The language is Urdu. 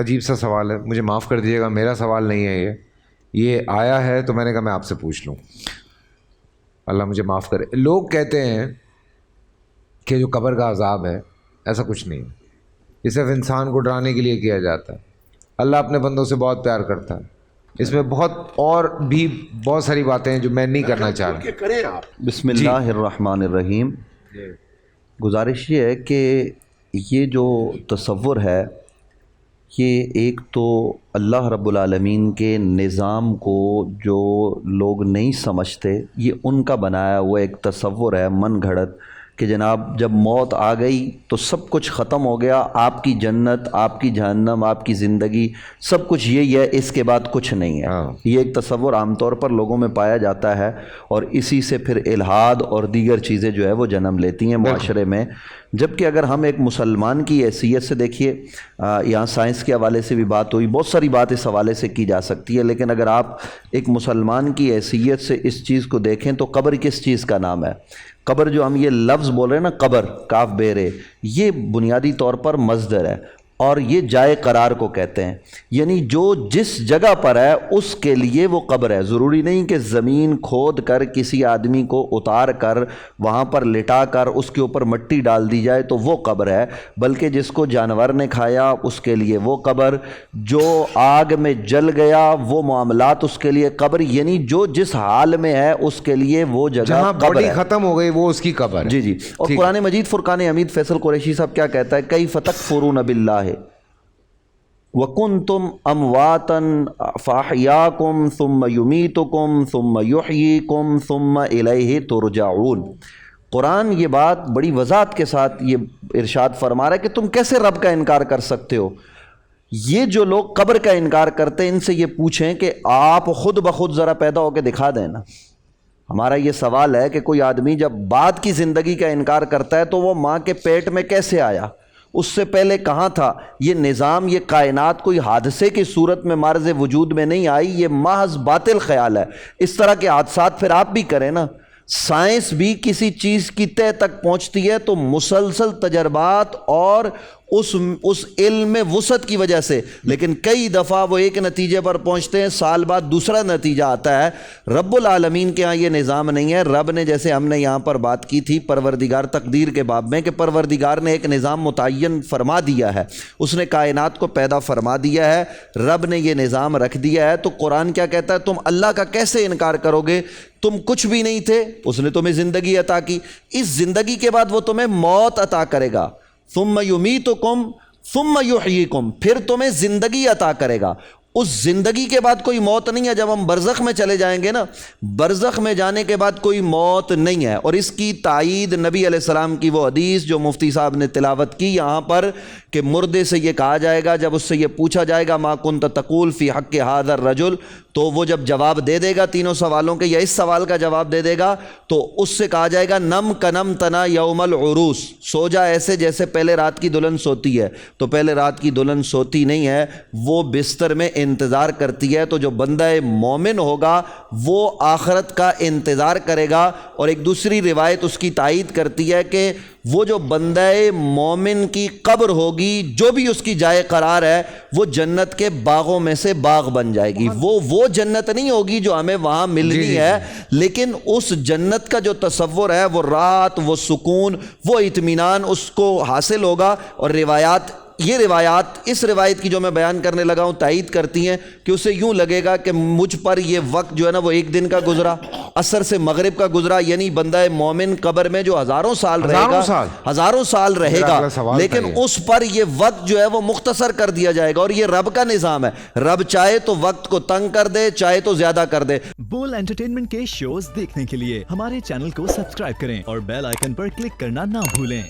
عجیب سا سوال ہے, مجھے معاف کر دیجیے گا, میرا سوال نہیں ہے یہ آیا ہے تو میں نے کہا میں آپ سے پوچھ لوں, اللہ مجھے معاف کرے. لوگ کہتے ہیں کہ جو قبر کا عذاب ہے ایسا کچھ نہیں ہے, یہ صرف انسان کو ڈرانے کے لیے کیا جاتا ہے. اللہ اپنے بندوں سے بہت پیار کرتا ہے, اس میں بہت اور بھی بہت ساری باتیں ہیں جو میں نہیں کرنا چاہ رہا. بسم اللہ الرحمن الرحیم. گزارش یہ ہے کہ یہ جو تصور ہے یہ ایک تو اللہ رب العالمین کے نظام کو جو لوگ نہیں سمجھتے, یہ ان کا بنایا ہوا ایک تصور ہے من گھڑت کہ جناب جب موت آ گئی تو سب کچھ ختم ہو گیا, آپ کی جنت, آپ کی جہنم, آپ کی زندگی, سب کچھ یہی ہے, اس کے بعد کچھ نہیں ہے. یہ ایک تصور عام طور پر لوگوں میں پایا جاتا ہے اور اسی سے پھر الحاد اور دیگر چیزیں جو ہے وہ جنم لیتی ہیں معاشرے میں. جبکہ اگر ہم ایک مسلمان کی حیثیت سے دیکھیے, یہاں سائنس کے حوالے سے بھی بات ہوئی, بہت ساری بات اس حوالے سے کی جا سکتی ہے, لیکن اگر آپ ایک مسلمان کی حیثیت سے اس چیز کو دیکھیں تو قبر کس چیز کا نام ہے؟ قبر جو ہم یہ لفظ بول رہے ہیں نا, قبر کاف بیرے, یہ بنیادی طور پر مصدر ہے اور یہ جائے قرار کو کہتے ہیں. یعنی جو جس جگہ پر ہے اس کے لیے وہ قبر ہے. ضروری نہیں کہ زمین کھود کر کسی آدمی کو اتار کر وہاں پر لٹا کر اس کے اوپر مٹی ڈال دی جائے تو وہ قبر ہے, بلکہ جس کو جانور نے کھایا اس کے لیے وہ قبر, جو آگ میں جل گیا وہ معاملات اس کے لیے قبر. یعنی جو جس حال میں ہے اس کے لیے وہ جگہ قبر ہے, ختم ہو گئی وہ اس کی قبر ہے. جی جی. اور قرآن مجید فرقان حمید فیصل قریشی صاحب کیا کہتا ہے؟ کیف تکفرون باللہ وَكُنْتُمْ أَمْوَاتًا فَأَحْيَاكُمْ ثُمَّ يُمِيتُكُمْ ثُمَّ يُحْيِيكُمْ ثُمَّ إِلَيْهِ تُرْجَعُونَ. قرآن یہ بات بڑی وضاحت کے ساتھ یہ ارشاد فرما رہا ہے کہ تم کیسے رب کا انکار کر سکتے ہو. یہ جو لوگ قبر کا انکار کرتے ہیں ان سے یہ پوچھیں کہ آپ خود بخود ذرا پیدا ہو کے دکھا دیں نا. ہمارا یہ سوال ہے کہ کوئی آدمی جب بعد کی زندگی کا انکار کرتا ہے تو وہ ماں کے پیٹ میں کیسے آیا, اس سے پہلے کہاں تھا؟ یہ نظام, یہ کائنات کوئی حادثے کی صورت میں معرض وجود میں نہیں آئی, یہ محض باطل خیال ہے. اس طرح کے حادثات پھر آپ بھی کریں نا. سائنس بھی کسی چیز کی تہ تک پہنچتی ہے تو مسلسل تجربات اور اس علم میں وسعت کی وجہ سے, لیکن کئی دفعہ وہ ایک نتیجے پر پہنچتے ہیں, سال بعد دوسرا نتیجہ آتا ہے. رب العالمین کے ہاں یہ نظام نہیں ہے. رب نے, جیسے ہم نے یہاں پر بات کی تھی پروردگار تقدیر کے باب میں, کہ پروردگار نے ایک نظام متعین فرما دیا ہے, اس نے کائنات کو پیدا فرما دیا ہے, رب نے یہ نظام رکھ دیا ہے. تو قرآن کیا کہتا ہے؟ تم اللہ کا کیسے انکار کرو گے؟ تم کچھ بھی نہیں تھے, اس نے تمہیں زندگی عطا کی, اس زندگی کے بعد وہ تمہیں موت عطا کرے گا. ثم یمیتکم ثم یحییکم, پھر تمہیں زندگی عطا کرے گا. اس زندگی کے بعد کوئی موت نہیں ہے. جب ہم برزخ میں چلے جائیں گے نا, برزخ میں جانے کے بعد کوئی موت نہیں ہے. اور اس کی تائید نبی علیہ السلام کی وہ حدیث جو مفتی صاحب نے تلاوت کی یہاں پر, کہ مردے سے یہ کہا جائے گا, جب اس سے یہ پوچھا جائے گا ما کنت تقول فی حق ھذا الرجل, تو وہ جب جواب دے دے گا تینوں سوالوں کے یا اس سوال کا جواب دے دے گا تو اس سے کہا جائے گا نم کنم تنا یوم العروس, سو جا ایسے جیسے پہلے رات کی دلہن سوتی ہے. تو پہلے رات کی دلہن سوتی نہیں ہے, وہ بستر میں انتظار کرتی ہے. تو جو بندہ مومن ہوگا وہ آخرت کا انتظار کرے گا. اور ایک دوسری روایت اس کی تائید کرتی ہے کہ وہ جو بندہ مومن کی قبر ہوگی, جو بھی اس کی جائے قرار ہے, وہ جنت کے باغوں میں سے باغ بن جائے گی. وہ جنت نہیں ہوگی جو ہمیں وہاں ملنی ہے, لیکن اس جنت کا جو تصور ہے وہ راحت, وہ سکون, وہ اطمینان اس کو حاصل ہوگا. اور یہ روایات اس روایت کی جو میں بیان کرنے لگا ہوں تائید کرتی ہیں کہ اسے یوں لگے گا کہ مجھ پر یہ وقت جو ہے نا وہ ایک دن کا گزرا, عصر سے مغرب کا گزرا. یعنی بندہ مومن قبر میں جو ہزاروں سال رہے گا, لیکن اس پر یہ وقت جو ہے وہ مختصر کر دیا جائے گا. اور یہ رب کا نظام ہے, رب چاہے تو وقت کو تنگ کر دے, چاہے تو زیادہ کر دے. بول انٹرٹینمنٹ کے شوز دیکھنے کے لیے ہمارے چینل کو سبسکرائب کریں اور بیل آئیکن پر کلک کرنا نہ بھولیں.